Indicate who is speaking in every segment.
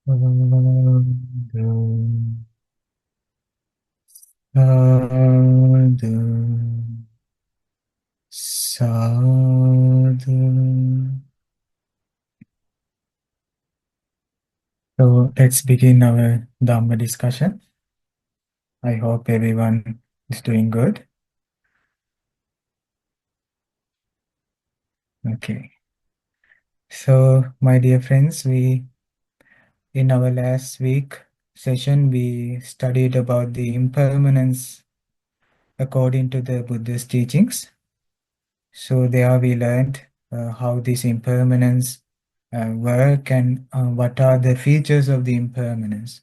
Speaker 1: Sadhu. So let's begin our Dhamma discussion. I hope everyone is doing good. Okay. So, my dear friends, in our last week session, we studied about the impermanence according to the Buddhist teachings. So there we learned how this impermanence work and what are the features of the impermanence.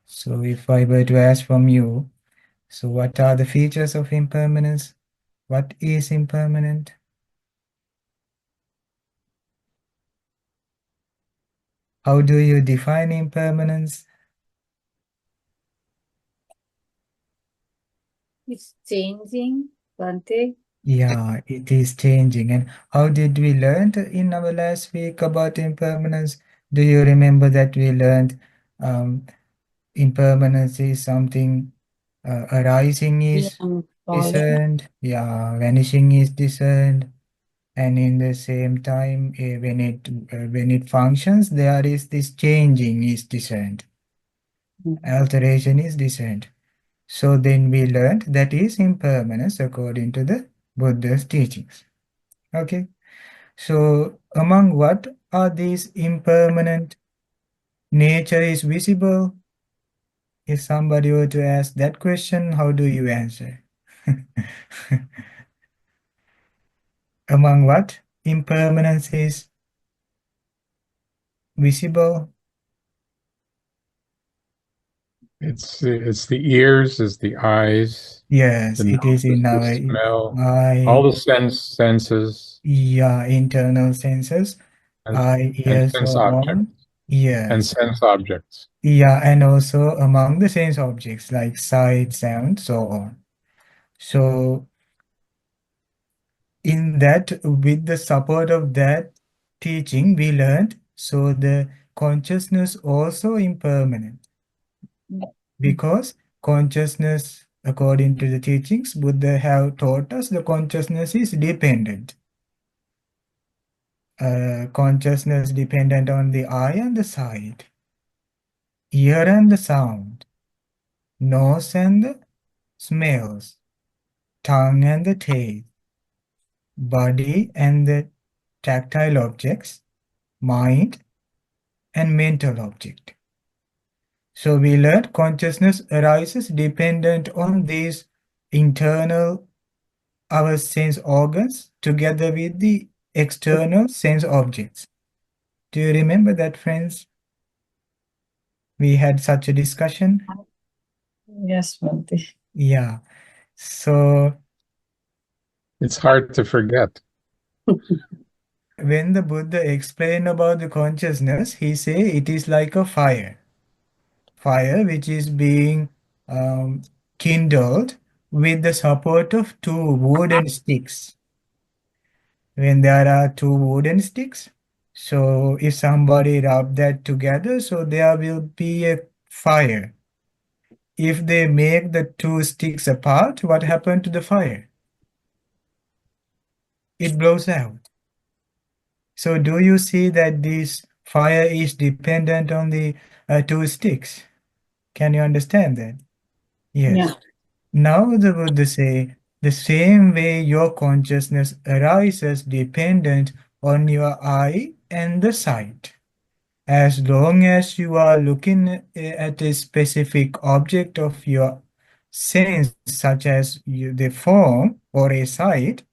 Speaker 1: So if I were to ask from you, so what are the features of impermanence? What is impermanent? How do you define impermanence?
Speaker 2: It's changing, Bhante.
Speaker 1: Yeah, it is changing. And how did we learn in our last week about impermanence? Do you remember that we learned impermanence is something arising is
Speaker 2: Falling.
Speaker 1: discerned, yeah, vanishing is discerned, and in the same time, when it functions, there is this changing is discerned, alteration is discerned. So then we learned that is impermanence according to the Buddha's teachings. Okay. So among what are these impermanent? Nature is visible. If somebody were to ask that question, how do you answer? Among what? Impermanence is visible.
Speaker 3: It's the ears, it's the eyes,
Speaker 1: Yes,
Speaker 3: the
Speaker 1: it is
Speaker 3: nose,
Speaker 1: in
Speaker 3: the
Speaker 1: our
Speaker 3: smell, all
Speaker 1: eye,
Speaker 3: the senses
Speaker 1: yeah, internal senses,
Speaker 3: and,
Speaker 1: eye,
Speaker 3: and
Speaker 1: ears,
Speaker 3: sense
Speaker 1: so
Speaker 3: objects
Speaker 1: on. Yes.
Speaker 3: sense objects.
Speaker 1: Yeah, and also among the sense objects like sight, sound, so on. So in that, with the support of that teaching, we learned so the consciousness also impermanent because consciousness, according to the teachings, Buddha have taught us the consciousness is dependent. Consciousness dependent on the eye and the sight, ear and the sound, nose and the smells, tongue and the taste, body and the tactile objects, mind and mental object. So we learned consciousness arises dependent on these internal our sense organs together with the external sense objects. Do you remember that, friends? We had such a discussion.
Speaker 2: Yes, Bhante.
Speaker 1: Yeah. So
Speaker 3: It's hard to forget.
Speaker 1: when the Buddha explained about the consciousness, he say it is like a fire. Fire which is being kindled with the support of two wooden sticks. When there are two wooden sticks, so if somebody rub that together, so there will be a fire. If they make the two sticks apart, what happened to the fire? It blows out. So do you see that this fire is dependent on the two sticks? Can you understand that? Yes.
Speaker 2: Yeah.
Speaker 1: Now the Buddha say, the same way your consciousness arises dependent on your eye and the sight. As long as you are looking at a specific object of your sense, such as the form or a sight,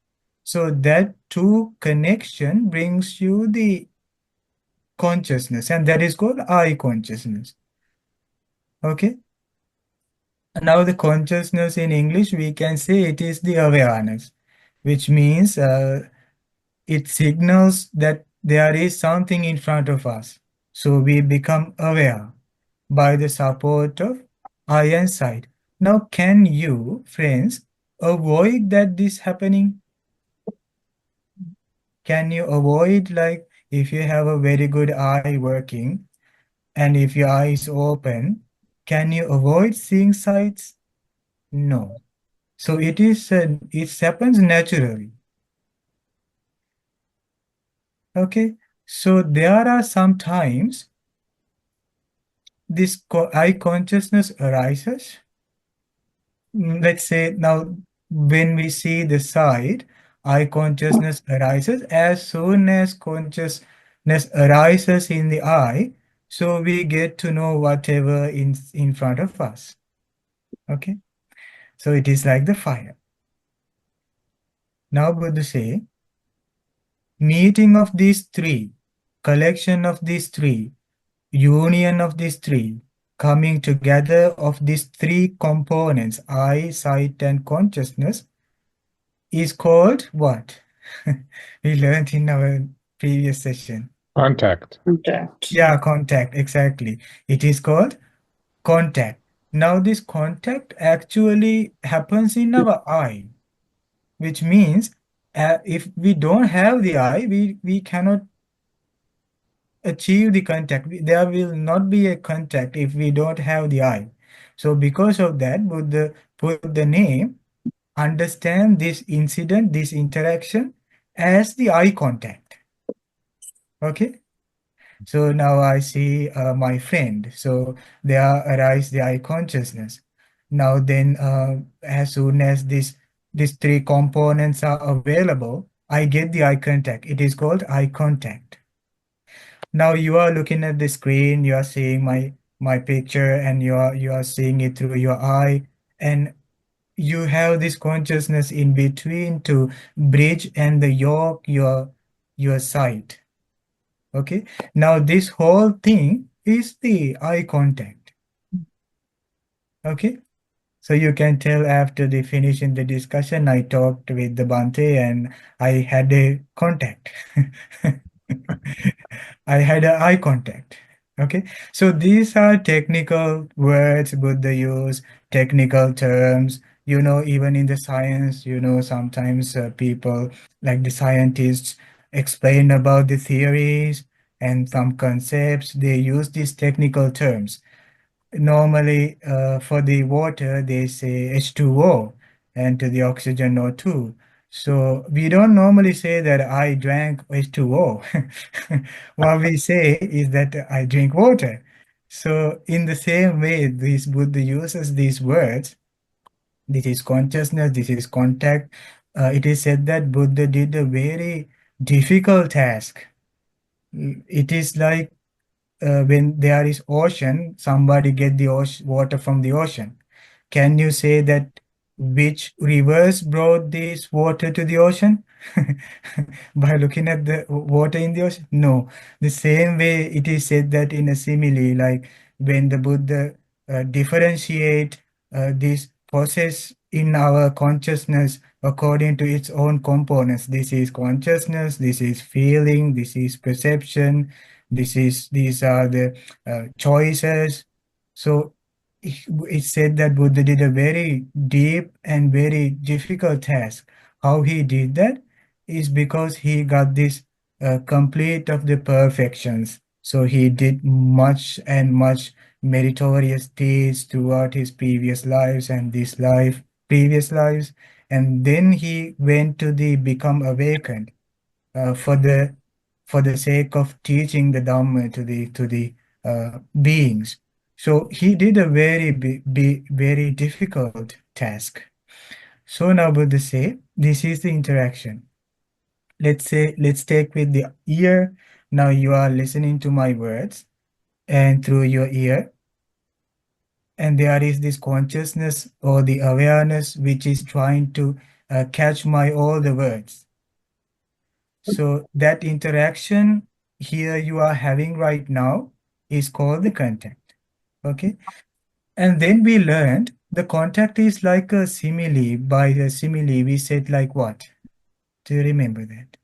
Speaker 1: so that two connection brings you the consciousness, and that is called eye consciousness. Okay? Now the consciousness in English, we can say it is the awareness, which means it signals that there is something in front of us. So we become aware by the support of eye and sight. Now, can you, friends, avoid that this happening? Can you avoid, like, if you have a very good eye working, And if your eye is open, can you avoid seeing sights? No. So it happens naturally. Okay. So there are some times this eye consciousness arises. Let's say now when we see the sight, eye consciousness arises. As soon as consciousness arises in the eye, so we get to know whatever in front of us. Okay. So it is like the fire. Now Buddha say, meeting of these three, collection of these three, union of these three, coming together of these three components, eye, sight, and consciousness, is called what? We learned in our previous session.
Speaker 3: Contact.
Speaker 2: Contact.
Speaker 1: Yeah, contact, exactly. It is called contact. Now, this contact actually happens in our eye, which means if we don't have the eye, we cannot achieve the contact. There will not be a contact if we don't have the eye. So because of that, Buddha put the name, understand this incident, this interaction as the eye contact. Okay. So now I see my friend. So there arise the eye consciousness. Now then, as soon as these three components are available, I get the eye contact. It is called eye contact. Now you are looking at the screen, you are seeing my picture, and you are seeing it through your eye, and you have this consciousness in between to bridge and the yoke your sight. Okay. Now this whole thing is the eye contact. Okay. So you can tell after the finishing the discussion, I talked with the Bhante and I had a contact. I had an eye contact. Okay. So these are technical words Buddha use, technical terms. Even in the science, sometimes people like the scientists explain about the theories and some concepts. They use these technical terms. Normally, for the water, they say H2O, and to the oxygen O2. So we don't normally say that I drank H2O. What we say is that I drink water. So in the same way, this Buddha uses these words. This is consciousness, this is contact. It is said that Buddha did a very difficult task. It is like when there is ocean, somebody get the water from the ocean. Can you say that which rivers brought this water to the ocean? By looking at the water in the ocean? No. The same way it is said that in a simile, like when the Buddha differentiate this process in our consciousness according to its own components. This is consciousness, this is feeling, this is perception, these are the choices. So it said that Buddha did a very deep and very difficult task. How he did that is because he got this complete of the perfections. So he did much and much meritorious deeds throughout his previous lives and this life, previous lives, and then he went to the become awakened for the sake of teaching the Dhamma to the beings. So he did a very difficult task. So now Buddha say, this is the interaction. Let's take with the ear. Now you are listening to my words and through your ear. And there is this consciousness or the awareness which is trying to catch my all the words. So that interaction here you are having right now is called the contact. Okay. And then we learned the contact is like a simile. By the simile, we said like what? Do you remember that?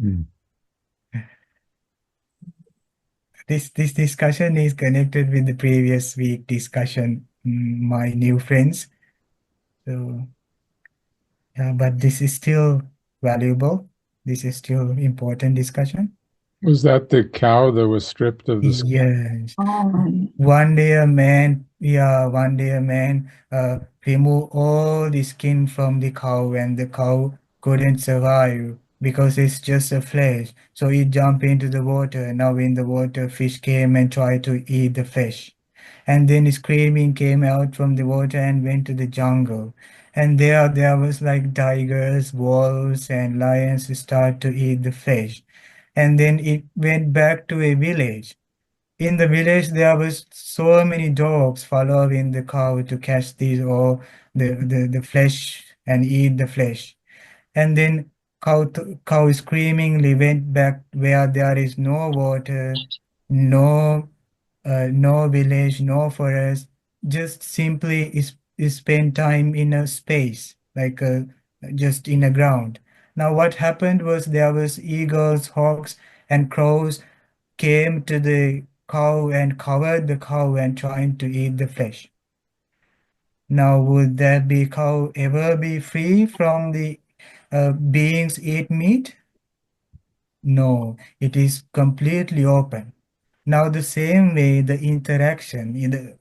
Speaker 3: Mm.
Speaker 1: This discussion is connected with the previous week discussion, my new friends. So yeah, but this is still valuable. This is still important discussion.
Speaker 3: Was that the cow that was stripped of the skin?
Speaker 1: Yes.
Speaker 2: Oh,
Speaker 1: One day a man removed all the skin from the cow, and the cow couldn't survive because it's just a flesh. So it jumped into the water. Now in the water, fish came and tried to eat the fish. And then screaming came out from the water and went to the jungle. And there was like tigers, wolves, and lions start to eat the fish. And then it went back to a village. In the village, there was so many dogs following the cow to catch these or the flesh and eat the flesh. And then cow screamingly went back where there is no water, no no village, no forest, just simply is spend time in a space, like just in a ground. Now what happened was there was eagles, hawks, and crows came to the cow and covered the cow and trying to eat the flesh. Now, would that be cow ever be free from the beings eat meat? No, it is completely open. Now, the same way the interaction in the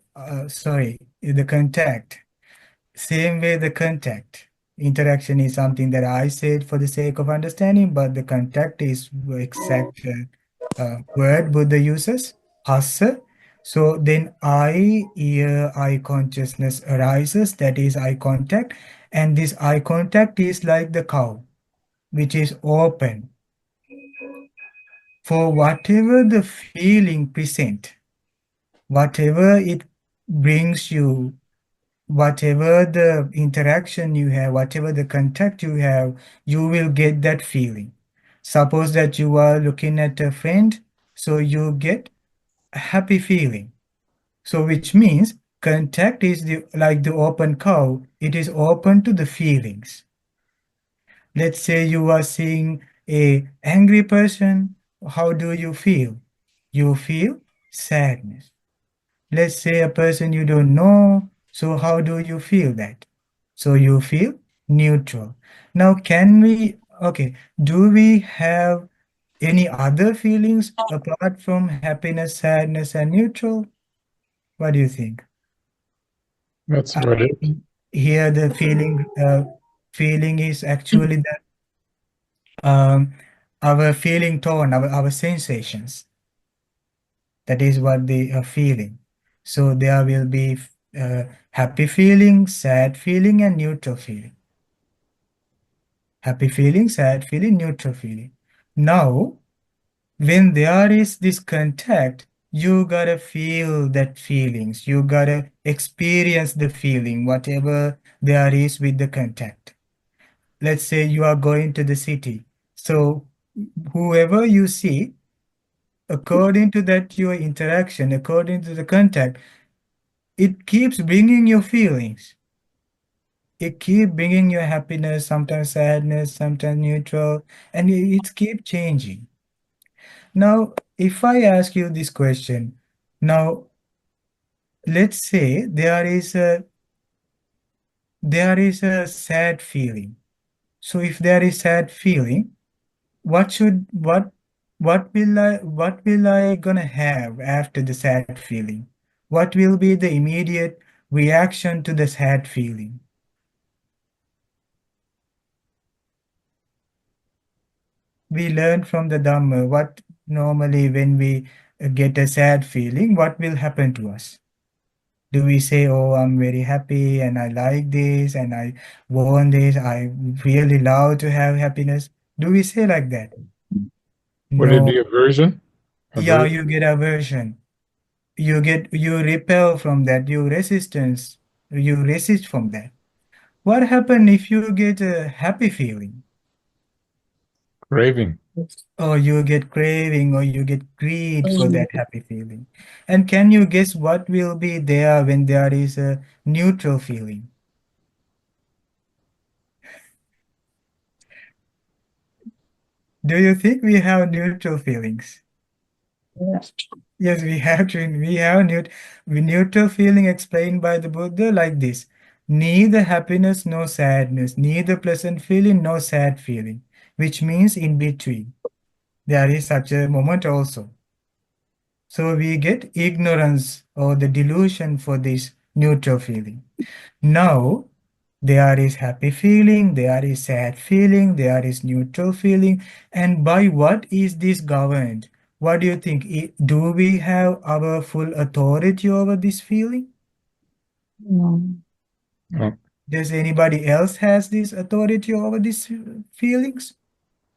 Speaker 1: in the contact, same way the contact. Interaction is something that I said for the sake of understanding, but the contact is exact word Buddha uses, hassa. So then eye consciousness arises, that is eye contact, and this eye contact is like the cow, which is open for whatever the feeling present, whatever it brings you, whatever the interaction you have, whatever the contact you have, you will get that feeling. Suppose that you are looking at a friend, so you get a happy feeling. So which means contact is like the open cow, it is open to the feelings. Let's say you are seeing a angry person, how do you feel? You feel sadness. Let's say a person you don't know, so how do you feel that? So you feel neutral. Now do we have any other feelings apart from happiness, sadness, and neutral? What do you think?
Speaker 3: That's
Speaker 1: I
Speaker 3: what it.
Speaker 1: mean, here the feeling is actually um, our feeling tone, our sensations. That is what they are feeling. So there will be happy feeling, sad feeling, and neutral feeling. Happy feeling, sad feeling, neutral feeling. Now, when there is this contact, you gotta feel that feelings. You gotta experience the feeling, whatever there is with the contact. Let's say you are going to the city. So whoever you see, according to that your interaction, according to the contact, it keeps bringing your feelings. It keeps bringing your happiness, sometimes sadness, sometimes neutral, and it keeps changing. Now, if I ask you this question, now let's say there is a sad feeling. So if there is sad feeling, what should what will I gonna have after the sad feeling? What will be the immediate reaction to the sad feeling? We learn from the Dhamma what normally when we get a sad feeling, what will happen to us? Do we say, oh, I'm very happy and I like this and I want this, I really love to have happiness? Do we say like that?
Speaker 3: Would it
Speaker 1: No.
Speaker 3: be aversion?
Speaker 1: Yeah,
Speaker 3: Aversion?
Speaker 1: you get aversion. You repel from that, you resist from that. What happens if you get a happy feeling?
Speaker 3: Craving.
Speaker 1: Or you get craving or you get greed for that happy feeling. And can you guess what will be there when there is a neutral feeling? Do you think we have neutral feelings?
Speaker 2: yeah.
Speaker 1: Yes, we have neutral feeling explained by the Buddha like this. Neither happiness nor sadness, neither pleasant feeling nor sad feeling, which means in between. There is such a moment also. So we get ignorance or the delusion for this neutral feeling. Now, there is happy feeling, there is sad feeling, there is neutral feeling. And by what is this governed? What do you think? Do we have our full authority over this feeling?
Speaker 2: No.
Speaker 3: No.
Speaker 1: Does anybody else has this authority over these feelings?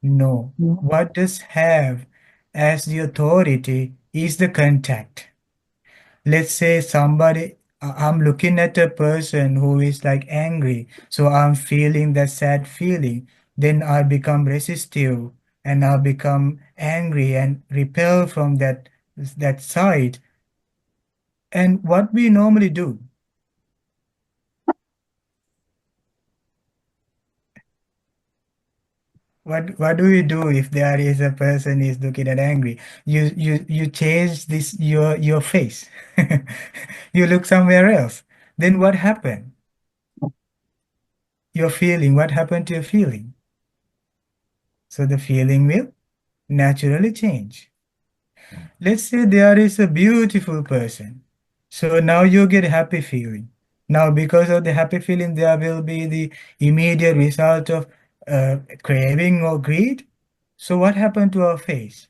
Speaker 1: No.
Speaker 2: No.
Speaker 1: What does have as the authority is the contact. Let's say I'm looking at a person who is like angry, so I'm feeling that sad feeling. Then I become resistive and I become angry and repel from that side. And what we normally do, what do you do if there is a person is looking at angry? You change this your face. You look somewhere else. Then what happened? Your feeling, what happened to your feeling? So the feeling will naturally change. Let's say there is a beautiful person. So now you get happy feeling. Now because of the happy feeling, there will be the immediate result of craving or greed. So what happened to our face?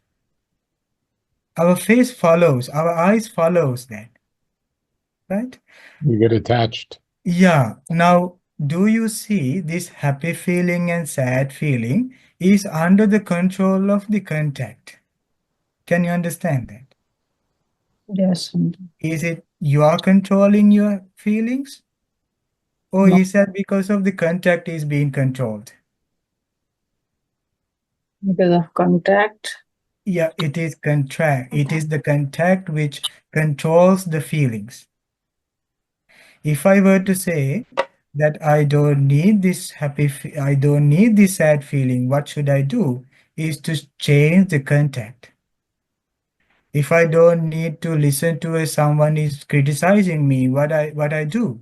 Speaker 1: Our face follows, our eyes follows that, right?
Speaker 3: You get attached.
Speaker 1: Yeah. Now, do you see this happy feeling and sad feeling is under the control of the contact? Can you understand that?
Speaker 2: Yes, Swami.
Speaker 1: Is it you are controlling your feelings? Or
Speaker 2: No.
Speaker 1: is that because of the contact is being controlled?
Speaker 2: Because of contact.
Speaker 1: Yeah, it is It is the contact which controls the feelings. If I were to say that I don't need this I don't need this sad feeling, what should I do? Is to change the contact. If I don't need to listen to someone is criticizing me, what I do?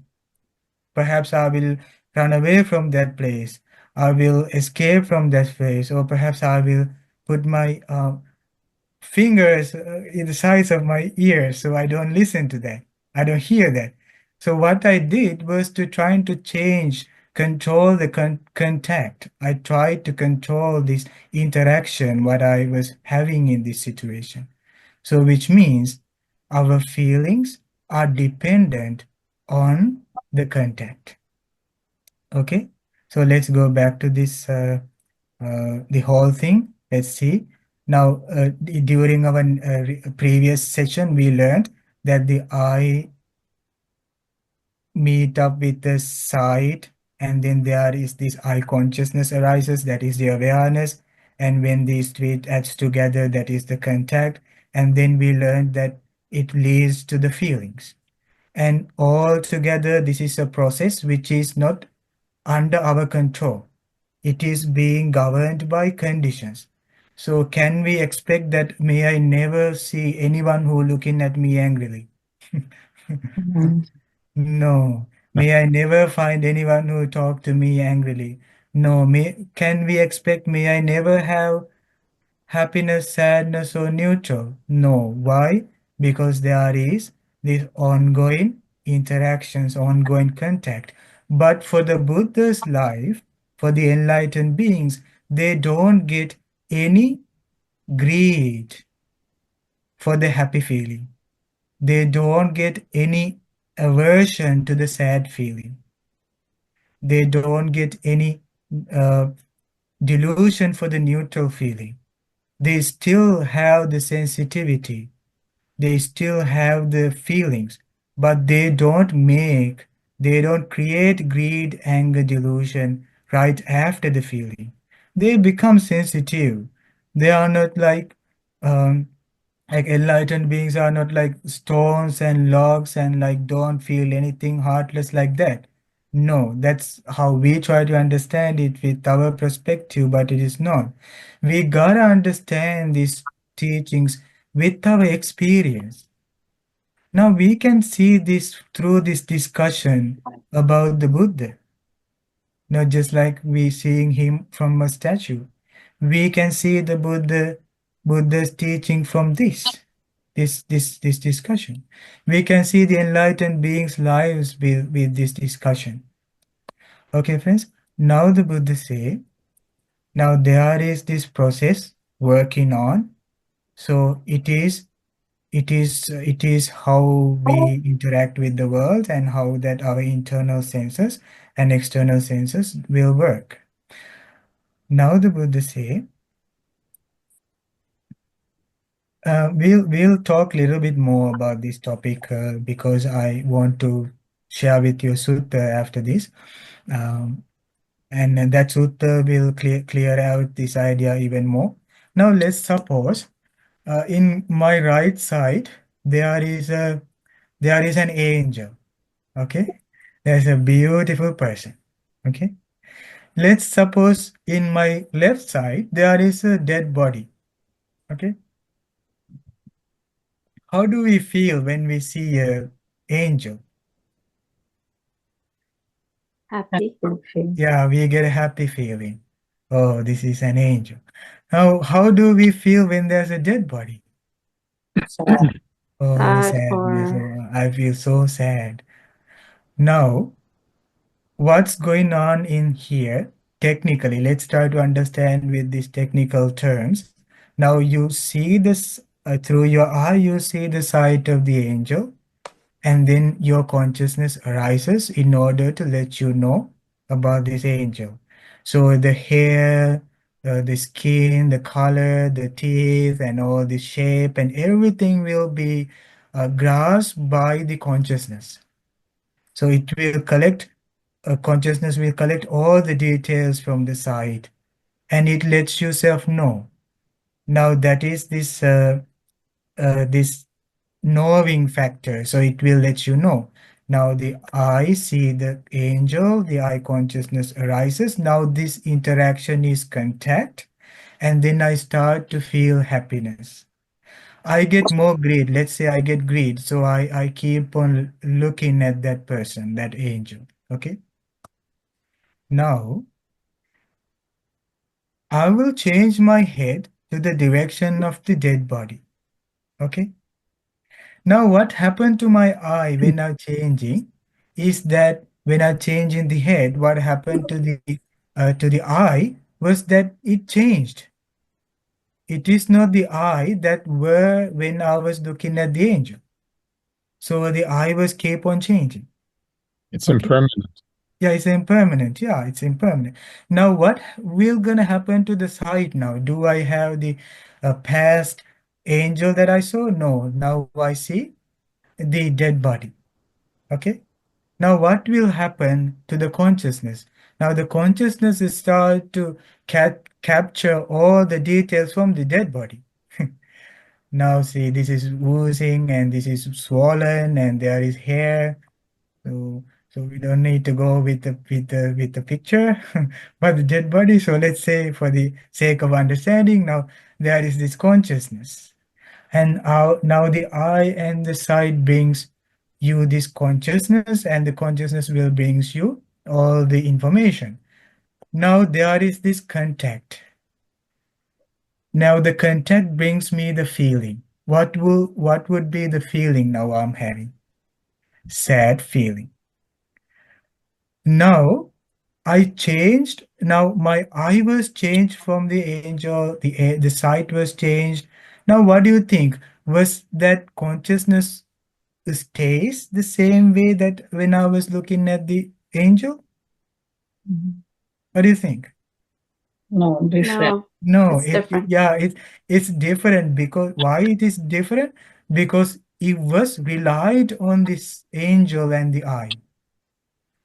Speaker 1: Perhaps I will run away from that place. I will escape from that place, or perhaps I will put my fingers in the sides of my ears so I don't listen to that. I don't hear that. So what I did was to trying to control the contact. I tried to control this interaction, what I was having in this situation. So which means our feelings are dependent on the contact. Okay, so let's go back to this the whole thing. Let's see. Now, during our previous session, we learned that the I meet up with the sight, and then there is this I consciousness arises, that is the awareness. And when these three adds together, that is the contact. And then we learned that it leads to the feelings. And all together, this is a process which is not under our control. It is being governed by conditions. So can we expect that may I never see anyone who looking at me angrily?
Speaker 2: Mm.
Speaker 1: No. May I never find anyone who talk to me angrily? No. Can we expect may I never have happiness, sadness, or neutral? No. Why? Because there is this ongoing interactions, ongoing contact. But for the Buddha's life, for the enlightened beings, they don't get any greed for the happy feeling. They don't get any aversion to the sad feeling. They don't get any uh, delusion for the neutral feeling. They still have the sensitivity. They still have the feelings, but they don't create greed, anger, delusion right after the feeling. They become sensitive. They are not like enlightened beings are not like stones and logs and like don't feel anything heartless like that. No, that's how we try to understand it with our perspective, but it is not. We gotta understand these teachings with our experience. Now we can see this through this discussion about the Buddha, not just like we seeing him from a statue. We can see the Buddha Buddha's teaching from this discussion. We can see the enlightened beings' lives with this discussion. Okay, friends. Now the Buddha say, now there is this process working on. So it is how we interact with the world and how that our internal senses and external senses will work. Now the Buddha say, we'll talk a little bit more about this topic because I want to share with you sutta after this, and that sutta will clear out this idea even more. Now let's suppose in my right side there is an angel. Okay, there's a beautiful person. Okay, let's suppose in my left side there is a dead body. Okay, how do we feel when we see a angel?
Speaker 4: Happy.
Speaker 1: Yeah, we get a happy feeling. Oh, this is an angel. How do we feel when there's a dead body?
Speaker 2: Sad.
Speaker 1: Oh,
Speaker 4: Sad
Speaker 1: sadness.
Speaker 4: or
Speaker 1: Oh, I feel so sad. Now, what's going on in here technically? Let's try to understand with these technical terms. Now you see this through your eye, you see the sight of the angel, and then your consciousness arises in order to let you know about this angel. So the hair, the skin, the color, the teeth, and all the shape and everything will be grasped by the consciousness. So it will collect, consciousness will collect all the details from the sight, and it lets yourself know. Now that is this knowing factor, so it will let you know. Now the I see the angel, the I consciousness arises. Now this interaction is contact, and then I start to feel happiness. I get more greed. Let's say I get greed, so I keep on looking at that person, that angel. Okay. Now I will change my head to the direction of the dead body. Okay. Now, what happened to my eye when I'm changing is that when I change in the head, what happened to the eye was that it changed. It is not the eye that were when I was looking at the angel. So the eye was keep on changing.
Speaker 3: It's
Speaker 1: Okay.
Speaker 3: impermanent.
Speaker 1: Yeah, it's impermanent. Yeah, it's impermanent. Now, what will gonna happen to the sight now? Do I have the past angel that I saw? No. Now I see the dead body. Okay. Now, what will happen to the consciousness? Now, the consciousness is start to capture all the details from the dead body. Now, see, this is oozing and this is swollen and there is hair. So we don't need to go with the picture, but the dead body. So let's say, for the sake of understanding, now there is this consciousness, and now the I and the sight brings you this consciousness, and the consciousness will brings you all the information. Now there is this contact. Now the contact brings me the feeling. What would be the feeling now I'm having? Sad feeling. Now I changed. Now my eye was changed from the angel. The sight was changed. Now what do you think? Was that consciousness stays the same way that when I was looking at the angel?
Speaker 2: Mhm.
Speaker 1: What do you think?
Speaker 2: No, different.
Speaker 4: no,
Speaker 1: No,
Speaker 4: it's different.
Speaker 1: yeah, it's different. Because why it is different? Because it was relied on this angel and the eye.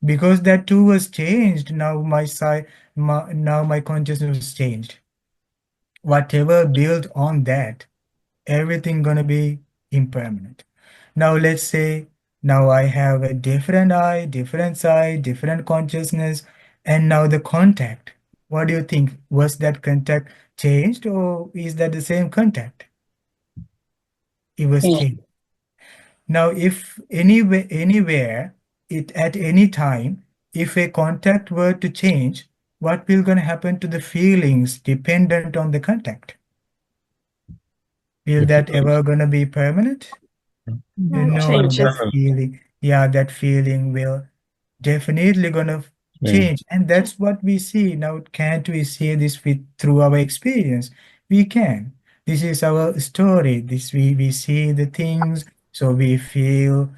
Speaker 1: Because that too was changed. Now now my consciousness was changed. Whatever built on that, everything gonna be impermanent. Now let's say now I have a different eye, different side, different consciousness, and now the contact. What do you think? Was that contact changed, or is that the same contact? It was
Speaker 2: Yeah.
Speaker 1: changed. Now if anywhere, at any time, if a contact were to change, what will gonna happen to the feelings dependent on the contact? Will that ever gonna be permanent? No,
Speaker 2: Changes.
Speaker 1: that feeling will definitely gonna change. And that's what we see. Now, can't we see this through our experience? We can. This is our story. We see the things, so we feel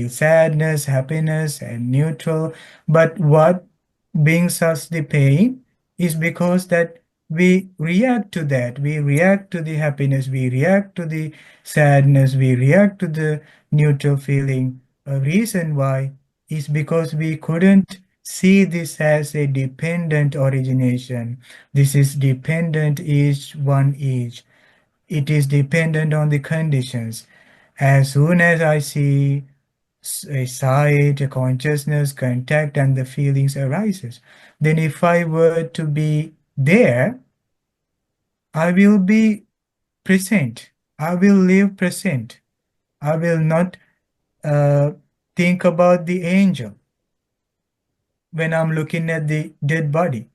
Speaker 1: sadness, happiness, and neutral. But what brings us the pain is because that we react to that. We react to the happiness, we react to the sadness, we react to the neutral feeling. A reason why is because we couldn't see this as a dependent origination. This is dependent each. It is dependent on the conditions. As soon as I see a sight, a consciousness, contact, and the feelings arises, then if I were to be there, I will be present. I will live present. I will not uh, think about the angel when I'm looking at the dead body.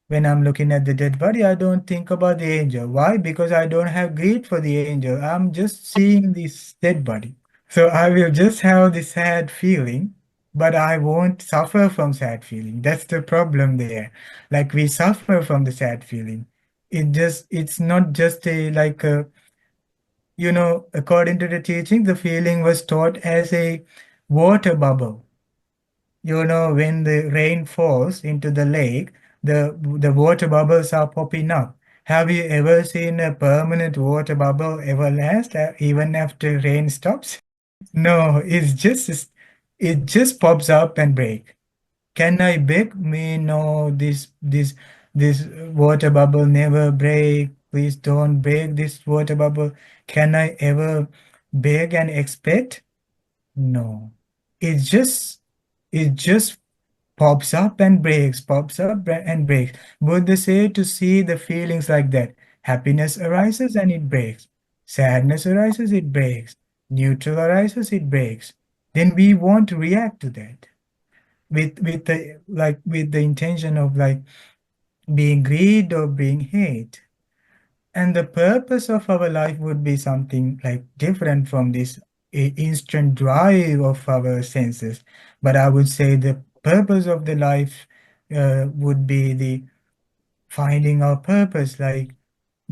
Speaker 1: When I'm looking at the dead body, I don't think about the angel. Why? Because I don't have greed for the angel. I'm just seeing this dead body. So I will just have the sad feeling, but I won't suffer from sad feeling. That's the problem there. Like we suffer from the sad feeling. It's not just according to the teaching, the feeling was taught as a water bubble. When the rain falls into the lake, the water bubbles are popping up. Have you ever seen a permanent water bubble ever last, even after rain stops? No, it just pops up and break. Can I beg me? No, this water bubble never break. Please don't break this water bubble. Can I ever beg and expect? No. It just pops up and breaks, pops up and breaks. Buddha say to see the feelings like that. Happiness arises and it breaks. Sadness arises, it breaks. Neutral arises, it breaks. Then we won't react to that with the intention of being greed or being hate. And the purpose of our life would be something like different from this instant drive of our senses. But I would say the purpose of the life would be the finding our purpose, like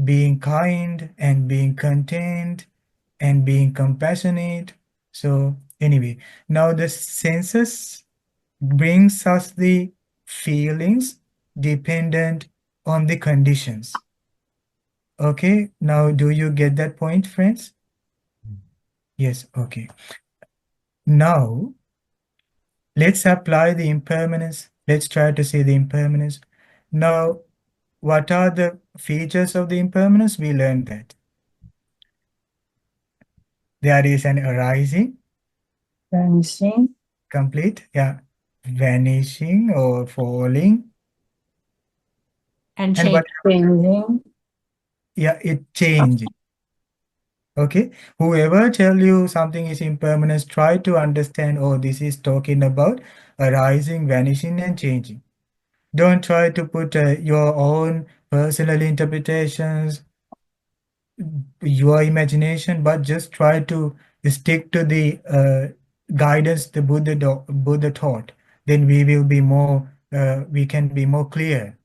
Speaker 1: being kind and being content and being compassionate. So anyway, now the senses brings us the feelings dependent on the conditions. Okay, now do you get that point, friends? Yes, okay. Now, let's apply the impermanence. Let's try to see the impermanence. Now, what are the features of the impermanence? We learned that. There is an arising,
Speaker 2: Vanishing.
Speaker 1: complete, yeah, vanishing or falling.
Speaker 2: And
Speaker 1: what?
Speaker 2: changing.
Speaker 1: Yeah, it changes. Okay, whoever tell you something is impermanence, try to understand, oh, this is talking about arising, vanishing, and changing. Don't try to put your own personal interpretations, your imagination, but just try to stick to the guidance the Buddha taught. Then we can be more clear.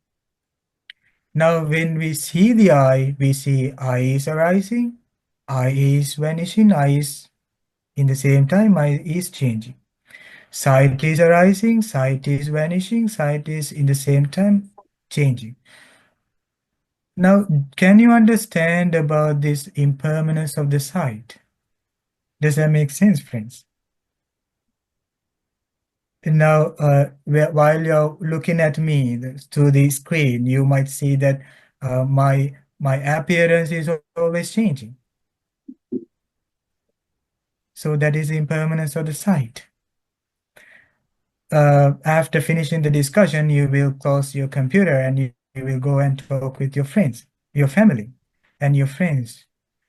Speaker 1: Now, when we see the eye, we see eye is arising, eye is vanishing, eye is in the same time, eye is changing. Sight is arising, sight is vanishing, sight is in the same time changing. Now, can you understand about this impermanence of the sight? Does that make sense, friends? Now, while you're looking at me to the screen, you might see that my appearance is always changing. So that is the impermanence of the sight. After finishing the discussion, you will close your computer and you will go and talk with your friends, your family, and your friends.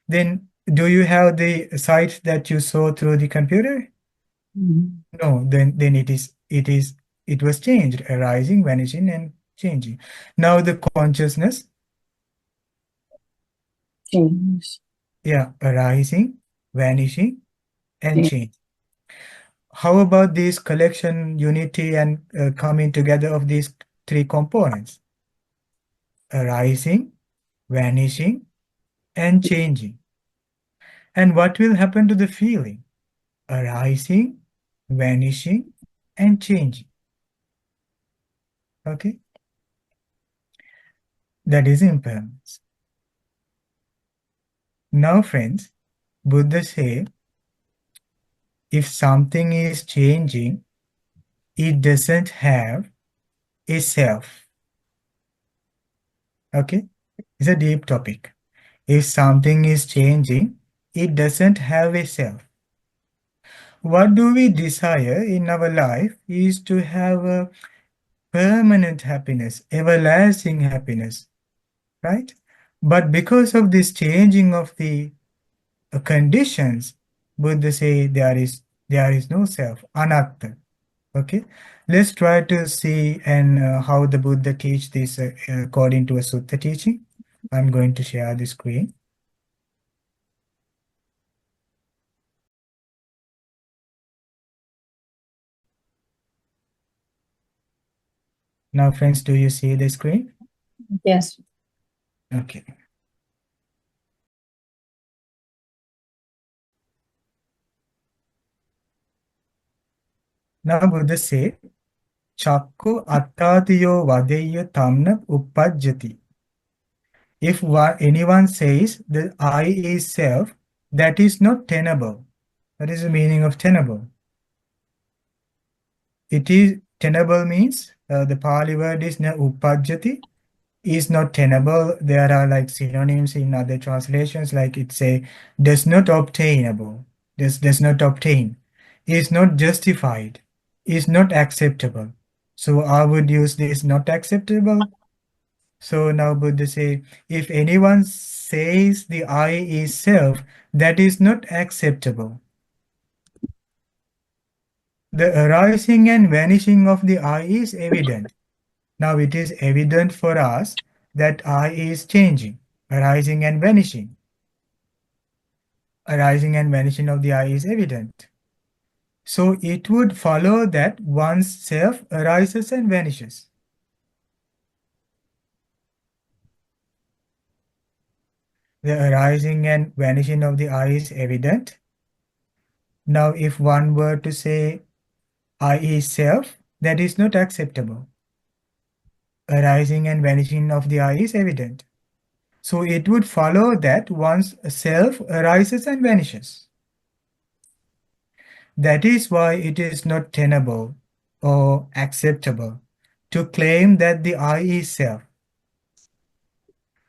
Speaker 1: Then, do you have the sight that you saw through the computer? No, then it was changed, arising, vanishing, and changing. Now the consciousness,
Speaker 2: change.
Speaker 1: Yeah, arising, vanishing, and
Speaker 2: Yeah.
Speaker 1: change. How about this collection, unity, and coming together of these three components? Arising, vanishing, and changing. And what will happen to the feeling? Arising, vanishing, and changing. Okay? That is impermanence. Now, friends, Buddha say, if something is changing, it doesn't have a self. Okay? It's a deep topic. If something is changing, it doesn't have a self. What do we desire in our life is to have a permanent happiness, everlasting happiness, right? But because of this changing of the conditions, Buddha say there is no self, anatta. Okay, let's try to see and how the Buddha teach this according to a sutta teaching. I'm going to share the screen. Now, friends, do you see the screen?
Speaker 2: Yes.
Speaker 1: Okay. Now Buddha say, Chakku attatiyo vadeya tamna uppajjati. If anyone says the I is self, that is not tenable. That is the meaning of tenable. It is tenable means the Pali word is na uppajjati, is not tenable. There are like synonyms in other translations, like it say does not obtainable, does not obtain, is not justified, is not acceptable. So I would use this not acceptable. So now Buddha say, if anyone says the I is self, that is not acceptable. The arising and vanishing of the I is evident. Now it is evident for us that I is changing, arising and vanishing. Arising and vanishing of the I is evident. So it would follow that one's self arises and vanishes. The arising and vanishing of the I is evident. Now if one were to say I is self, that is not acceptable. Arising and vanishing of the I is evident. So it would follow that one's self arises and vanishes. That is why it is not tenable or acceptable to claim that the I is self.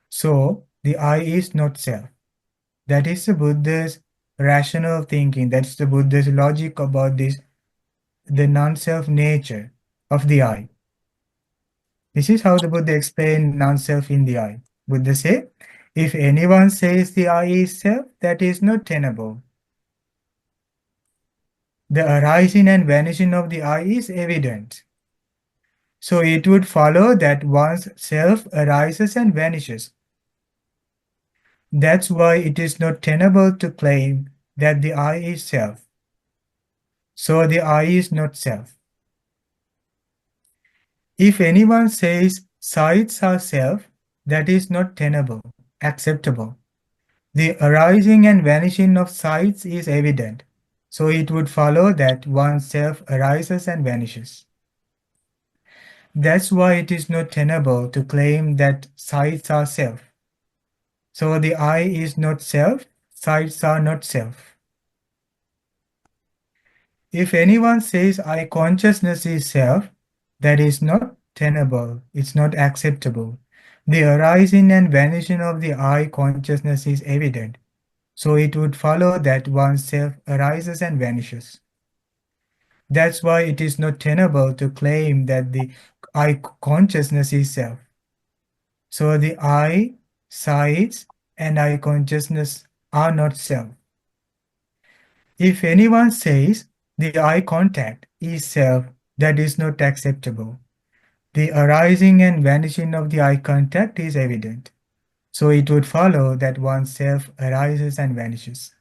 Speaker 1: So the I is not self. That is the Buddha's rational thinking. That's the Buddha's logic about this, the non-self nature of the I. This is how the Buddha explained non-self in the I. Buddha say, if anyone says the I is self, that is not tenable. The arising and vanishing of the I is evident. So it would follow that one's self arises and vanishes. That's why it is not tenable to claim that the I is self. So the I is not self. If anyone says sights are self, that is not tenable, acceptable. The arising and vanishing of sights is evident. So it would follow that one's self arises and vanishes. That's why it is not tenable to claim that sights are self. So the I is not self, sights are not self. If anyone says I consciousness is self, that is not tenable, it's not acceptable. The arising and vanishing of the I consciousness is evident. So it would follow that one's self arises and vanishes. That's why it is not tenable to claim that the I consciousness is self. So the I, sights, and I consciousness are not self. If anyone says the eye contact is self, that is not acceptable. The arising and vanishing of the eye contact is evident. So it would follow that oneself arises and vanishes.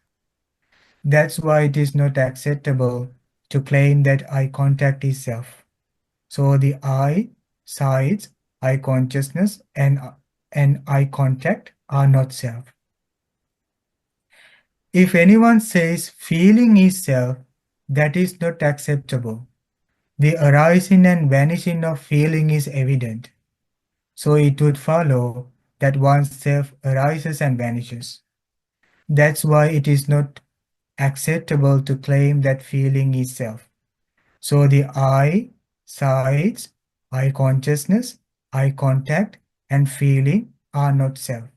Speaker 1: That's why it is not acceptable to claim that eye contact is self. So the eye, sides, eye consciousness, and eye contact are not self. If anyone says feeling is self, that is not acceptable. The arising and vanishing of feeling is evident. So it would follow that oneself arises and vanishes. That's why it is not acceptable to claim that feeling is self. So the eye, sides, eye consciousness, eye contact, and feeling are not self.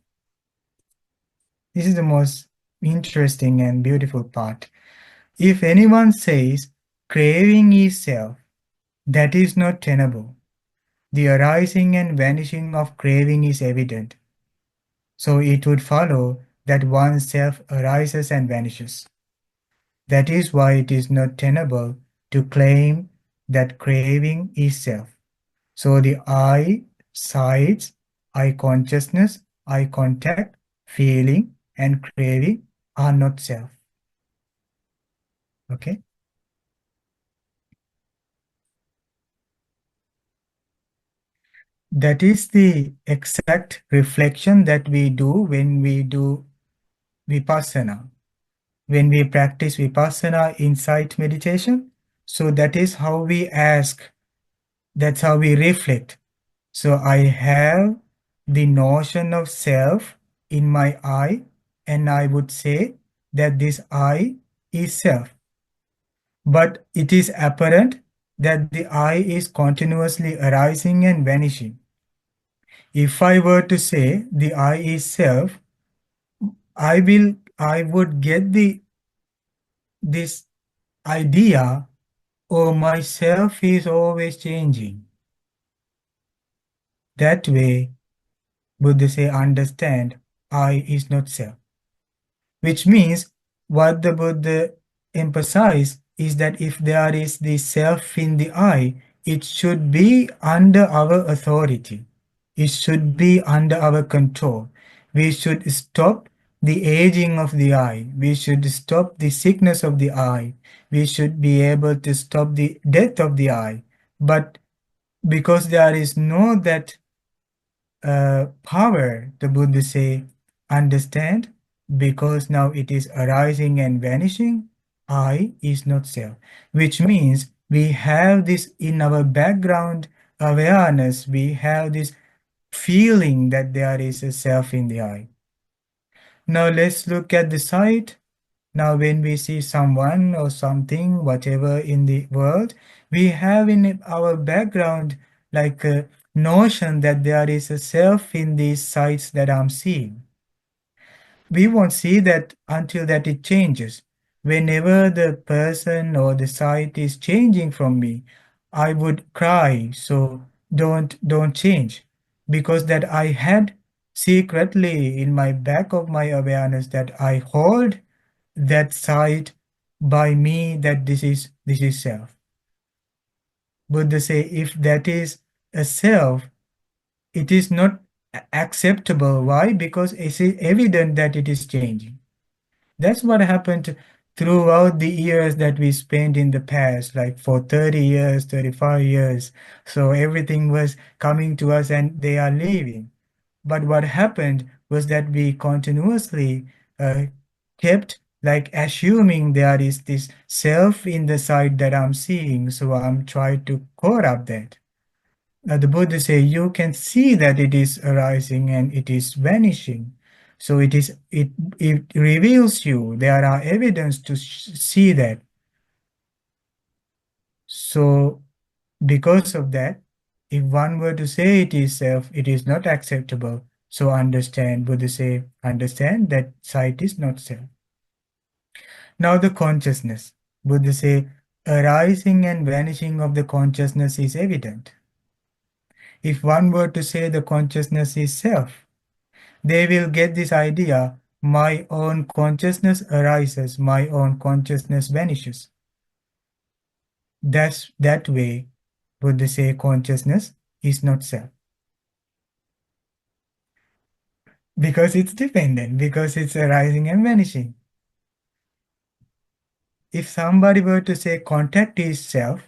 Speaker 1: This is the most interesting and beautiful part. If anyone says craving is self, that is not tenable. The arising and vanishing of craving is evident. So it would follow that oneself arises and vanishes. That is why it is not tenable to claim that craving is self. So the eye, sides, eye consciousness, eye contact, feeling, and craving are not self. Okay? That is the exact reflection that we do when we do Vipassana. When we practice Vipassana insight meditation, so that is how we ask, that's how we reflect. So I have the notion of self in my eye, and I would say that this I is self. But it is apparent that the I is continuously arising and vanishing. If I were to say the I is self, I would get this idea, oh, myself is always changing. That way, Buddha say, understand, I is not self. Which means what the Buddha emphasized is that if there is the self in the I, it should be under our authority. It should be under our control. We should stop the aging of the I. We should stop the sickness of the I. We should be able to stop the death of the I. But because there is no that power, the Buddha say, understand, because now it is arising and vanishing, I is not self. Which means we have this in our background awareness, we have this feeling that there is a self in the I. Now let's look at the side. Now when we see someone or something, whatever in the world, we have in our background like a notion that there is a self in these sights that I'm seeing. We won't see that until that it changes. Whenever the person or the sight is changing from me, I would cry, so don't change. Because that I had secretly in my back of my awareness that I hold that sight by me that this is self. Buddha say if that is a self, it is not acceptable. Why? Because it is evident that it is changing. That's what happened throughout the years that we spent in the past, like for 30 years, 35 years. So everything was coming to us and they are leaving. But what happened was that we continuously kept like assuming there is this self in the side that I'm seeing. So I'm trying to cover up that. The Buddha say you can see that it is arising and it is vanishing. So it reveals you. There are evidence to see that. So because of that, if one were to say it is self, it is not acceptable. So understand, Buddha say, understand that sight is not self. Now the consciousness. Buddha say, arising and vanishing of the consciousness is evident. If one were to say the consciousness is self, they will get this idea, my own consciousness arises, my own consciousness vanishes. That's that way, Buddha say consciousness is not self. Because it's dependent, because it's arising and vanishing. If somebody were to say contact is self,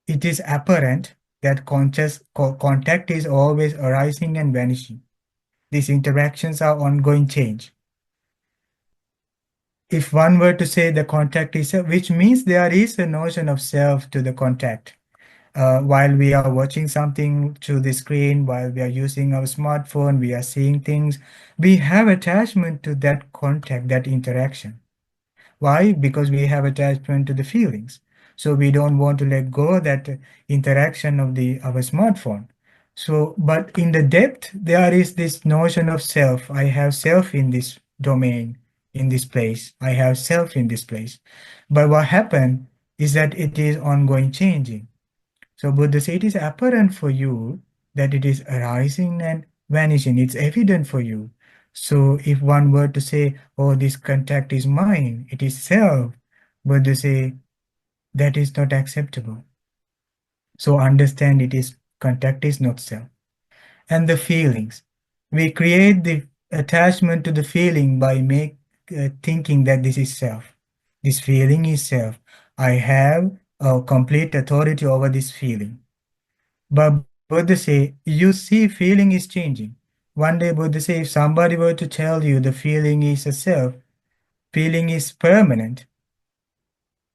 Speaker 1: it is apparent that contact is always arising and vanishing. These interactions are ongoing change. If one were to say the contact is self, which means there is a notion of self to the contact. While we are watching something through the screen, while we are using our smartphone, we are seeing things, we have attachment to that contact, that interaction. Why? Because we have attachment to the feelings. So we don't want to let go of that interaction of our smartphone. So, but in the depth, there is this notion of self. I have self in this domain, in this place. I have self in this place. But what happened is that it is ongoing changing. So Buddha said it is apparent for you that it is arising and vanishing. It's evident for you. So if one were to say, oh, this contact is mine, it is self, Buddha say that is not acceptable. So understand it is contact is not self. And the feelings. We create the attachment to the feeling by thinking that this is self. This feeling is self. I have a complete authority over this feeling. But Buddha say, you see feeling is changing. One day Buddha say, if somebody were to tell you the feeling is a self, feeling is permanent,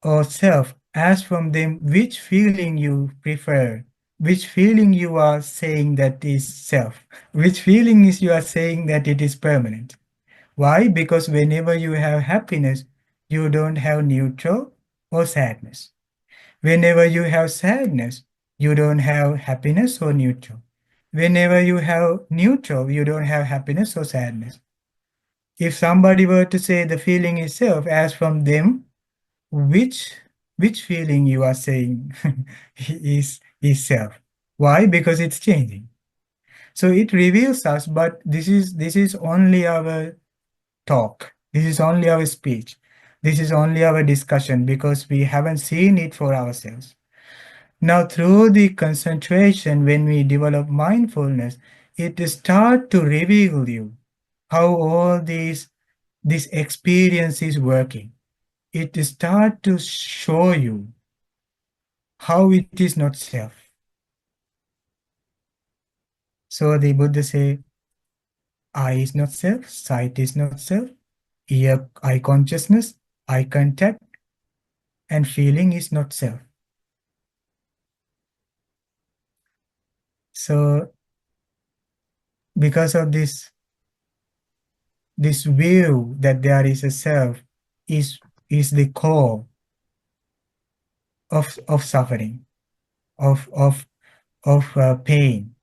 Speaker 1: or self, ask from them which feeling you prefer, which feeling you are saying that is self, which feeling is you are saying that it is permanent. Why? Because whenever you have happiness, you don't have neutral or sadness. Whenever you have sadness, you don't have happiness or neutral. Whenever you have neutral, you don't have happiness or sadness. If somebody were to say the feeling is self, ask from them which which feeling you are saying is self. Why? Because it's changing. So it reveals us, but this is only our talk. This is only our speech. This is only our discussion because we haven't seen it for ourselves. Now, through the concentration, when we develop mindfulness, it starts to reveal you how all this experience is working. It starts to show you how it is not self. So the Buddha say, eye is not self, sight is not self, eye consciousness, eye contact, and feeling is not self. So because of this view that there is a self is the core of suffering, of pain.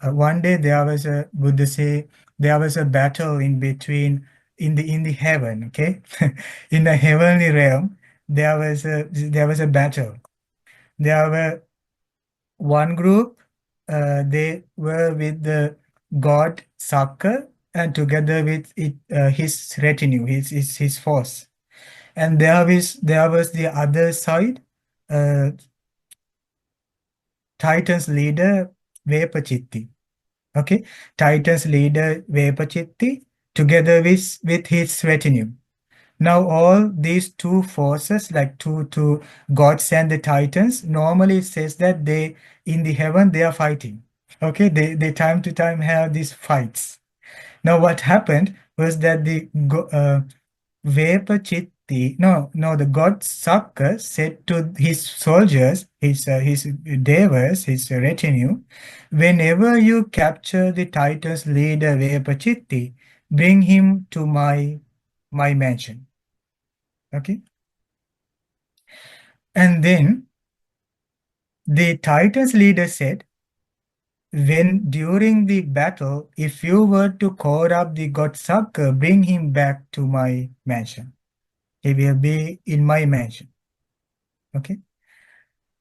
Speaker 1: One day there was a Buddha say there was a battle in between in the heaven. Okay, in the heavenly realm there was a battle. There were one group. They were with the god Sakka and together with his retinue, his force. And there was the other side, Titan's leader Vepachitti. Okay, Titan's leader Vepachitti together with his retinue. Now all these two forces, like two gods and the Titans, normally it says that they in the heaven they are fighting. Okay, they time to time have these fights. Now what happened was that the god Sakka said to his soldiers, his devas, his retinue, whenever you capture the Titan's leader Vepachitti, bring him to my mansion. Okay, and then the Titan's leader said, when during the battle, if you were to call up the god Sakka, bring him back to my mansion. He will be in my mansion. Okay.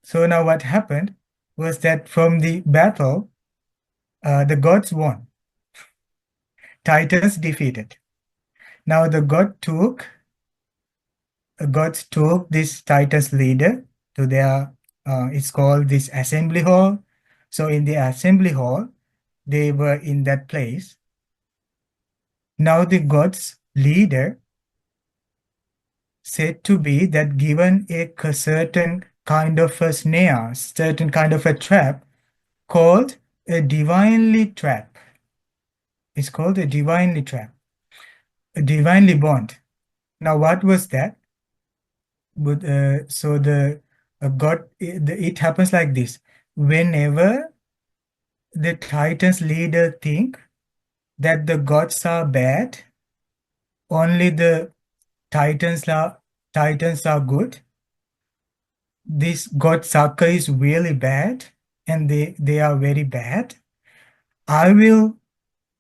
Speaker 1: So now what happened was that from the battle, the gods won. Titans defeated. Now the gods took this Titans leader to their, it's called this assembly hall. So in the assembly hall, they were in that place. Now the God's leader said to be that given a certain kind of a snare, certain kind of a trap called a divinely trap. It's called a divinely trap, a divinely bond. Now what was that? But so the God, it happens like this. Whenever the Titans leader think that the gods are bad, only the Titans are good. This God Saka is really bad, and they are very bad. I will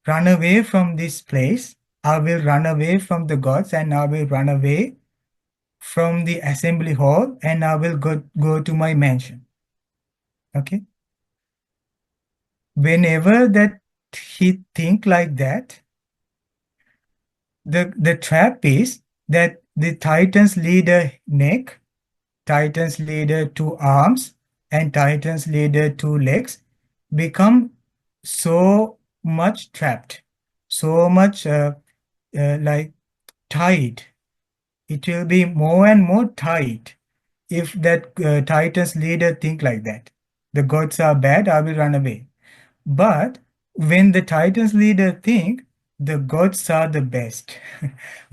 Speaker 1: run away from this place. I will run away from the gods, and I will run away from the assembly hall, and I will go to my mansion. Okay. Whenever that he think like that, the trap is that the Titans leader neck, Titans leader two arms, and Titans leader two legs become so much trapped, so much like tight. It will be more and more tight if that Titans leader think like that. The gods are bad, I will run away. But when the Titans leader think the gods are the best,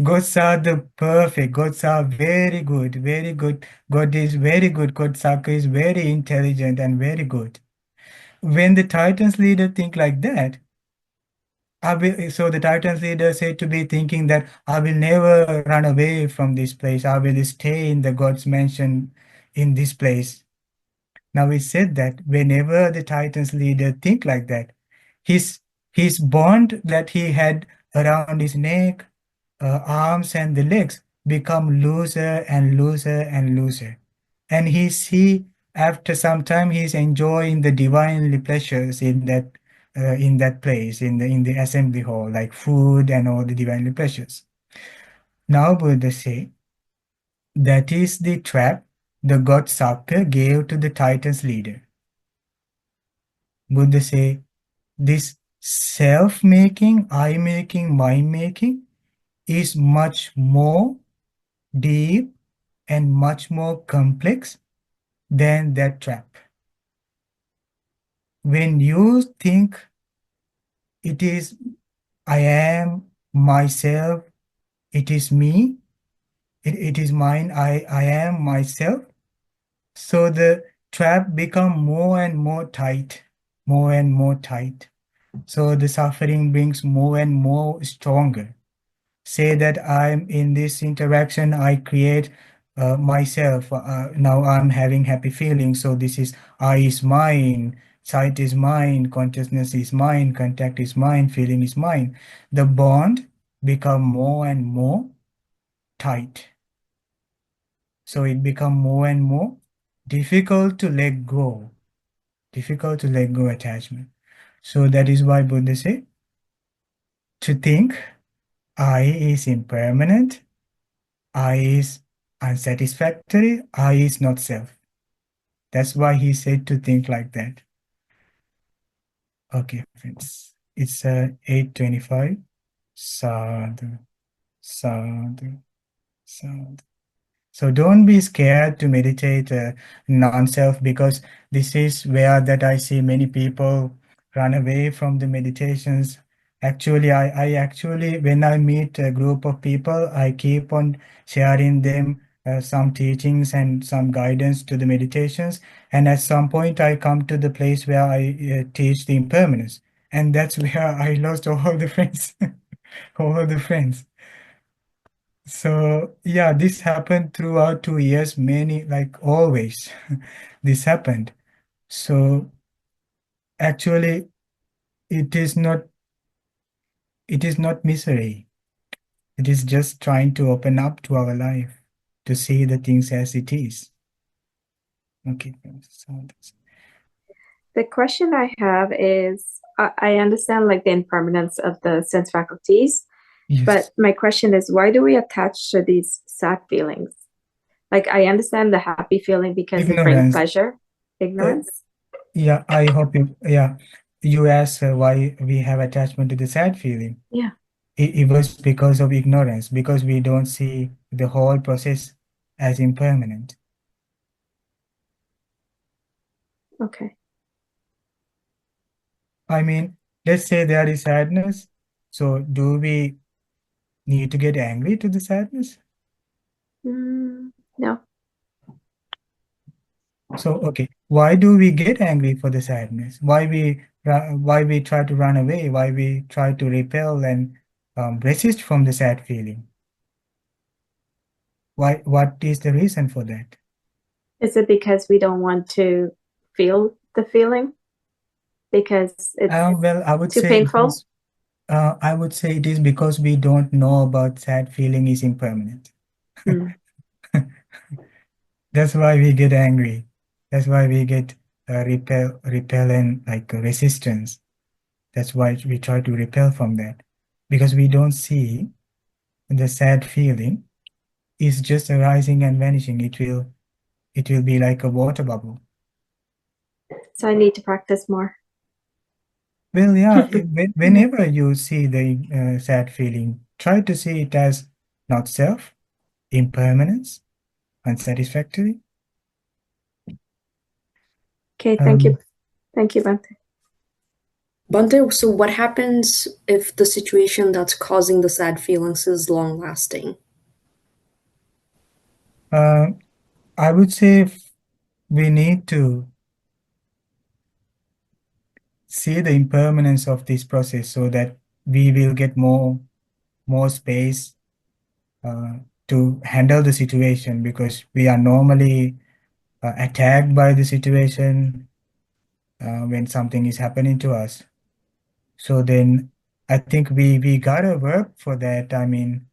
Speaker 1: gods are the perfect, gods are very good, very good. God is very good. God Saka is very intelligent and very good. When the Titans leader think like that, so the Titans leader said to be thinking that I will never run away from this place. I will stay in the God's mansion in this place. Now it said that whenever the Titans leader think like that, his bond that he had around his neck, arms, and the legs become looser and looser and looser. And after some time he's enjoying the divinely pleasures in that place, in the assembly hall, like food and all the divinely pleasures. Now Buddha say that is the trap the god Saka gave to the Titans leader. Buddha say this self-making, I-making, mind-making is much more deep and much more complex than that trap. When you think it is I am myself, it is me, it is mine, I am myself, so the trap become more and more tight, more and more tight. So the suffering brings more and more stronger. Say that I'm in this interaction, I create myself. Now I'm having happy feelings. So this is I is mine, sight is mine, consciousness is mine, contact is mine, feeling is mine. The bond become more and more tight. So it become more and more difficult to let go, difficult to let go attachment. So that is why Buddha say to think I is impermanent, I is unsatisfactory, I is not self. That's why he said to think like that. Okay, friends. It's 8:25. Sadhu, sadhu, sadhu. So don't be scared to meditate non-self, because this is where that I see many people run away from the meditations. Actually, I actually, when I meet a group of people, I keep on sharing them some teachings and some guidance to the meditations. And at some point, I come to the place where I teach the impermanence. And that's where I lost all the friends, all the friends. So yeah, this happened throughout 2 years, many, like always, this happened. So actually, it is not misery. It is just trying to open up to our life, to see the things as it is. Okay. So
Speaker 4: The question I have is, I understand like the impermanence of the sense faculties,
Speaker 1: yes.
Speaker 4: but my question is, why do we attach to these sad feelings? Like, I understand the happy feeling because it brings
Speaker 1: Ignorance.
Speaker 4: pleasure. Ignorance?
Speaker 1: Yeah, I hope you, yeah. you asked why we have attachment to the sad feeling.
Speaker 4: Yeah.
Speaker 1: It was because of ignorance, because we don't see the whole process as impermanent.
Speaker 4: Okay.
Speaker 1: I mean, let's say there is sadness. So do we need to get angry to the sadness?
Speaker 4: No.
Speaker 1: So, okay, why do we get angry for the sadness? Why we try to run away? Why we try to repel and resist from the sad feeling? Why? What is the reason for that?
Speaker 4: Is it because we don't want to feel the feeling? Because it's
Speaker 1: Well, I would
Speaker 4: too
Speaker 1: say
Speaker 4: painful?
Speaker 1: I would say it is because we don't know about sad feeling is impermanent.
Speaker 4: Mm.
Speaker 1: That's why we get angry. That's why we get repel and like resistance. That's why we try to repel from that, because we don't see the sad feeling is just arising and vanishing. It will be like a water bubble.
Speaker 4: So I need to practice more.
Speaker 1: Well, yeah, whenever you see the sad feeling, try to see it as not self, impermanence, unsatisfactory.
Speaker 4: Okay, thank you. Thank you, Bhante.
Speaker 5: Bhante, so what happens if the situation that's causing the sad feelings is long lasting?
Speaker 1: I would say we need to see the impermanence of this process so that we will get more space to handle the situation, because we are normally attacked by the situation when something is happening to us. So then I think we gotta work for that. I mean,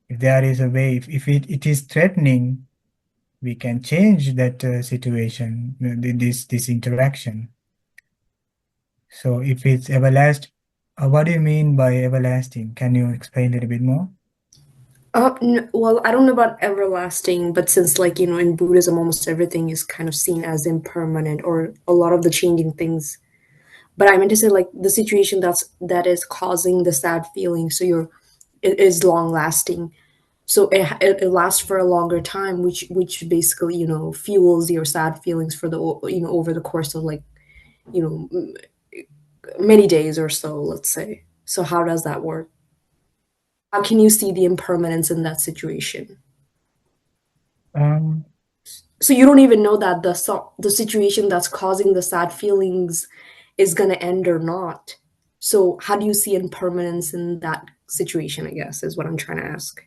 Speaker 1: if there is a way, if it is threatening, we can change that situation, this interaction. So if it's everlasting, what do you mean by everlasting? Can you explain a little bit more?
Speaker 5: Well, I don't know about everlasting, but since in Buddhism, almost everything is kind of seen as impermanent, or a lot of the changing things. But I meant to say the situation that is causing the sad feeling, so it is long lasting. So it lasts for a longer time, which basically fuels your sad feelings for the over the course of many days or so, let's say. So how does that work? How can you see the impermanence in that situation? So you don't even know that the situation that's causing the sad feelings is going to end or not. So how do you see impermanence in that situation, I guess, is what I'm trying to ask.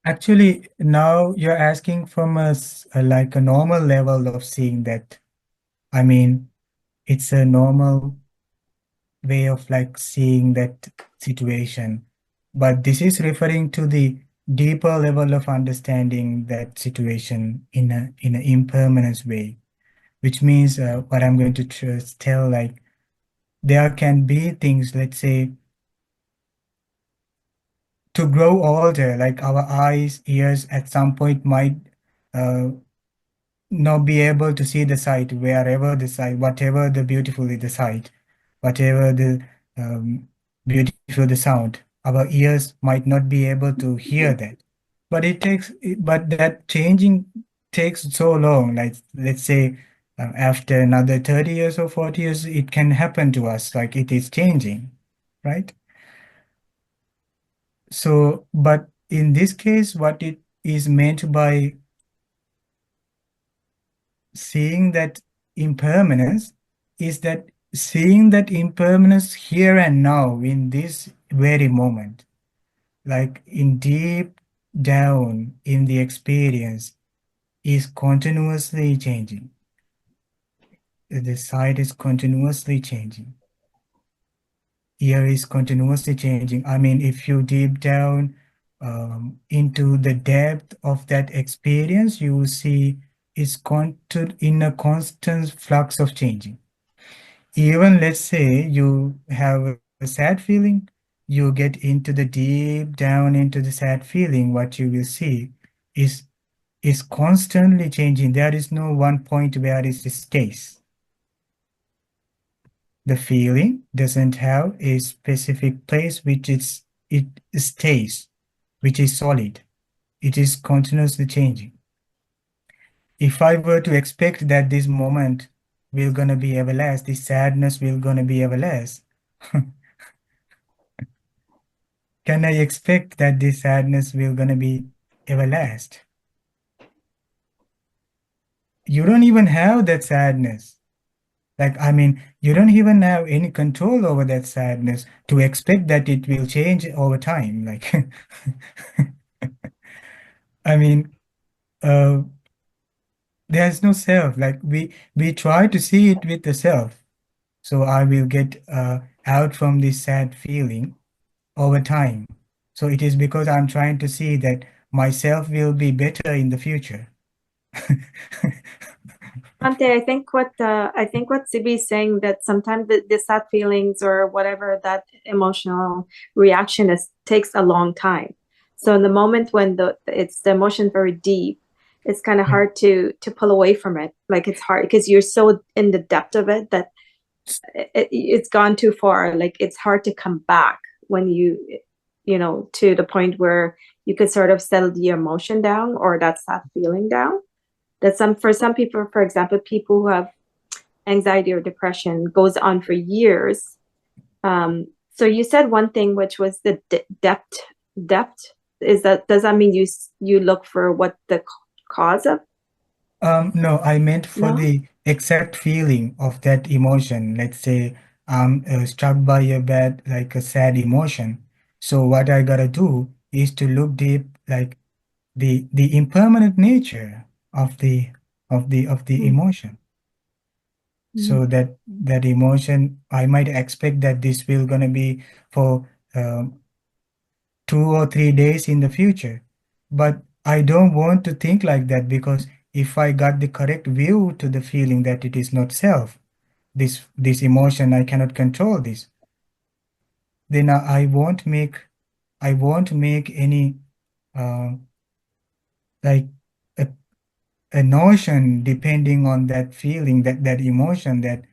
Speaker 1: Actually, now you're asking from us like a normal level of seeing that. I mean, it's a normal way of like seeing that situation. But this is referring to the deeper level of understanding that situation in an impermanence way, which means what I'm going to tell, like there can be things, let's say, to grow older, like our eyes, ears at some point might uh, not be able to see the sight, wherever the sight, whatever the beautiful is the sight, whatever the beautiful the sound. Our ears might not be able to hear that. But but that changing takes so long. Like let's say after another 30 years or 40 years, it can happen to us. Like it is changing, right? So, but in this case, what it is meant by seeing that impermanence is that seeing that impermanence here and now in this very moment, like in deep down in the experience, is continuously changing. The side is continuously changing. Ear is continuously changing. I mean, if you deep down into the depth of that experience, you will see it's in a constant flux of changing. Even let's say you have a sad feeling, you get into the deep down into the sad feeling, what you will see is constantly changing. There is no one point where it stays. the feeling doesn't have a specific place which it stays, which is solid. It is continuously changing. If I were to expect that this moment will gonna be everlasting, this sadness will gonna be everlasting, can I expect that this sadness will gonna be everlasting? You don't even have that sadness. Like, I mean, you don't even have any control over that sadness to expect that it will change over time. Like, I mean, there's no self. Like we try to see it with the self. So I will get out from this sad feeling over time. So it is because I'm trying to see that myself will be better in the future.
Speaker 4: Ante, I think what Sibi is saying, that sometimes the sad feelings or whatever that emotional reaction is takes a long time. So in the moment when the emotion very deep, it's kind of hard to pull away from it. Like it's hard because you're so in the depth of it that it's gone too far. Like it's hard to come back when you know, to the point where you could sort of settle the emotion down or that sad feeling down. That for some people, for example, people who have anxiety or depression goes on for years. So you said one thing, which was the depth. Does that mean you look for what the cause of?
Speaker 1: No, I meant for
Speaker 4: No?
Speaker 1: the exact feeling of that emotion. Let's say I'm struck by a bad, like a sad emotion. So what I gotta do is to look deep, like the impermanent nature of the emotion. So that emotion, I might expect that this will gonna be for 2 or 3 days in the future, but I don't want to think like that, because if I got the correct view to the feeling that it is not self, this emotion, I cannot control this, then I won't make any like a notion depending on that feeling, that emotion, that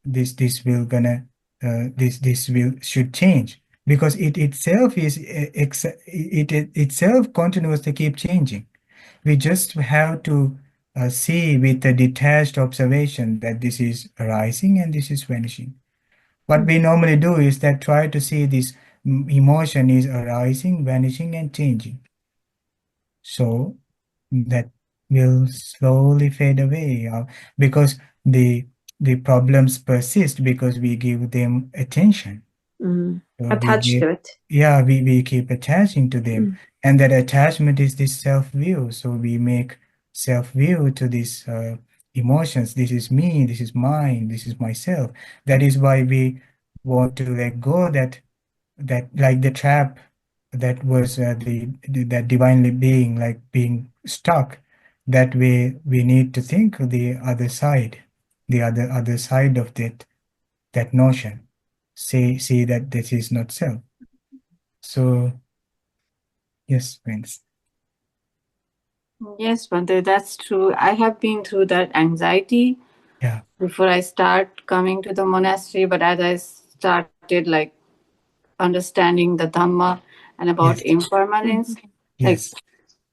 Speaker 1: this will gonna this will should change, because it itself is it itself continuously keep changing. We just have to see with a detached observation that this is arising and this is vanishing. What we normally do is that try to see this emotion is arising, vanishing, and changing. So that will slowly fade away, because the problems persist because we give them attention. So
Speaker 4: Attached to it.
Speaker 1: Yeah, we keep attaching to them, and that attachment is this self-view. So we make self-view to these emotions. This is me, this is mine, this is myself. That is why we want to let go that like the trap that was that divinely being, like being stuck. That way we need to think the other side, the other side of that notion. See that this is not self. So yes, friends.
Speaker 6: Yes, Bhante, that's true. I have been through that anxiety
Speaker 1: Yeah.
Speaker 6: before I start coming to the monastery, but as I started like understanding the Dhamma and about impermanence,
Speaker 1: Yes.
Speaker 6: like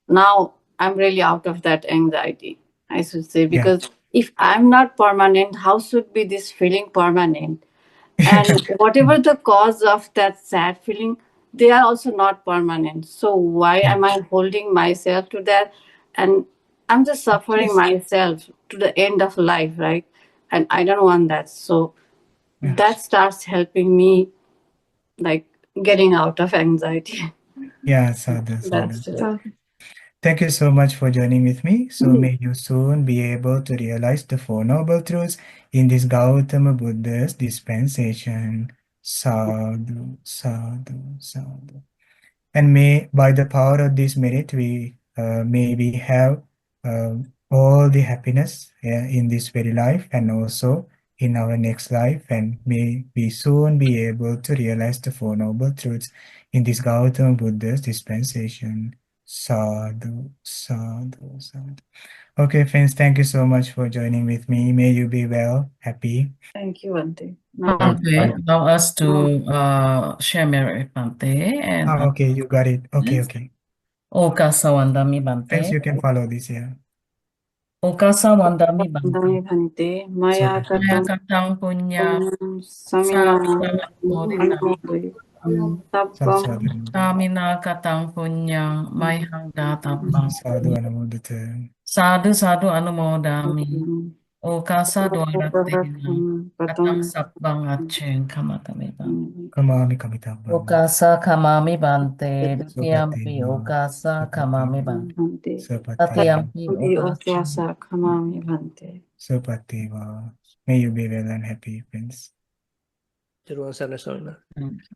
Speaker 6: now I'm really out of that anxiety, I should say, because if I'm not permanent, how should be this feeling permanent? And whatever the cause of that sad feeling, they are also not permanent. So why am I holding myself to that? And I'm just suffering myself to the end of life, right? And I don't want that. So that starts helping me like getting out of anxiety.
Speaker 1: Yeah, sadhu.
Speaker 6: That's it.
Speaker 1: Thank you so much for joining with me. So may you soon be able to realize the Four Noble Truths in this Gautama Buddha's dispensation. Sadhu, sadhu, sadhu. And may, by the power of this merit, may we have all the happiness in this very life and also in our next life, and may we soon be able to realize the Four Noble Truths in this Gautama Buddha's dispensation. Sadhu, sadhu, sadhu. Okay, friends, thank you so much for joining with me. May you be well, happy.
Speaker 6: Thank you, Bhante.
Speaker 7: Okay, allow us to share merit, Bhante, and
Speaker 1: Okay, you got it. Okay, okay.
Speaker 7: Okasa Wandami
Speaker 1: Friends,
Speaker 7: Bhante.
Speaker 1: you can follow this here.
Speaker 7: Okasa Wandami Bhante.
Speaker 6: Vandami Bhante. Maya
Speaker 1: So,
Speaker 7: Maya
Speaker 6: Katam
Speaker 7: Katang Punya
Speaker 6: Samina
Speaker 7: Bodhisattva.
Speaker 6: Tappam
Speaker 7: Samina Katang Punya Mayhang Databang.
Speaker 1: Sadhu Anumodita.
Speaker 7: Sadhu Sadhu Anumodami. Okasa Dwaratena. Katang Sabbang Acheng Kamatamiba.
Speaker 1: Kamami Kamitabang.
Speaker 7: Okasa Kamami Bhante.
Speaker 1: Supati.
Speaker 7: Dutiyampi Okasa Kamami Bhante.
Speaker 6: Bhante.
Speaker 1: Supati.
Speaker 7: Tatiyampi
Speaker 6: Udi
Speaker 7: Okasa.
Speaker 6: Osyasa Kamami Bhante.
Speaker 1: Supati. May you be well and happy, friends.
Speaker 8: Teruan Sarana.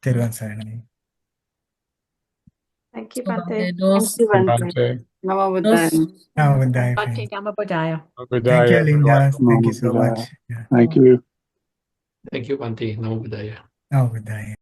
Speaker 1: Teruan Saranai.
Speaker 4: Thank you,
Speaker 7: So,
Speaker 4: Bhante.
Speaker 6: Thank
Speaker 7: those,
Speaker 6: you, Bhante.
Speaker 3: Bhante.
Speaker 6: Namo Buddhaya.
Speaker 1: Namabuddhaya,
Speaker 9: Bhante
Speaker 1: friends.
Speaker 9: Dhamma Buddhaya.
Speaker 1: Thank you,
Speaker 3: Buddhaya,
Speaker 1: Linda.
Speaker 3: everyone.
Speaker 1: Thank you so much. Yeah.
Speaker 10: Thank you.
Speaker 8: Thank you, Bhante. Namo Buddhaya.
Speaker 1: Namabuddhaya.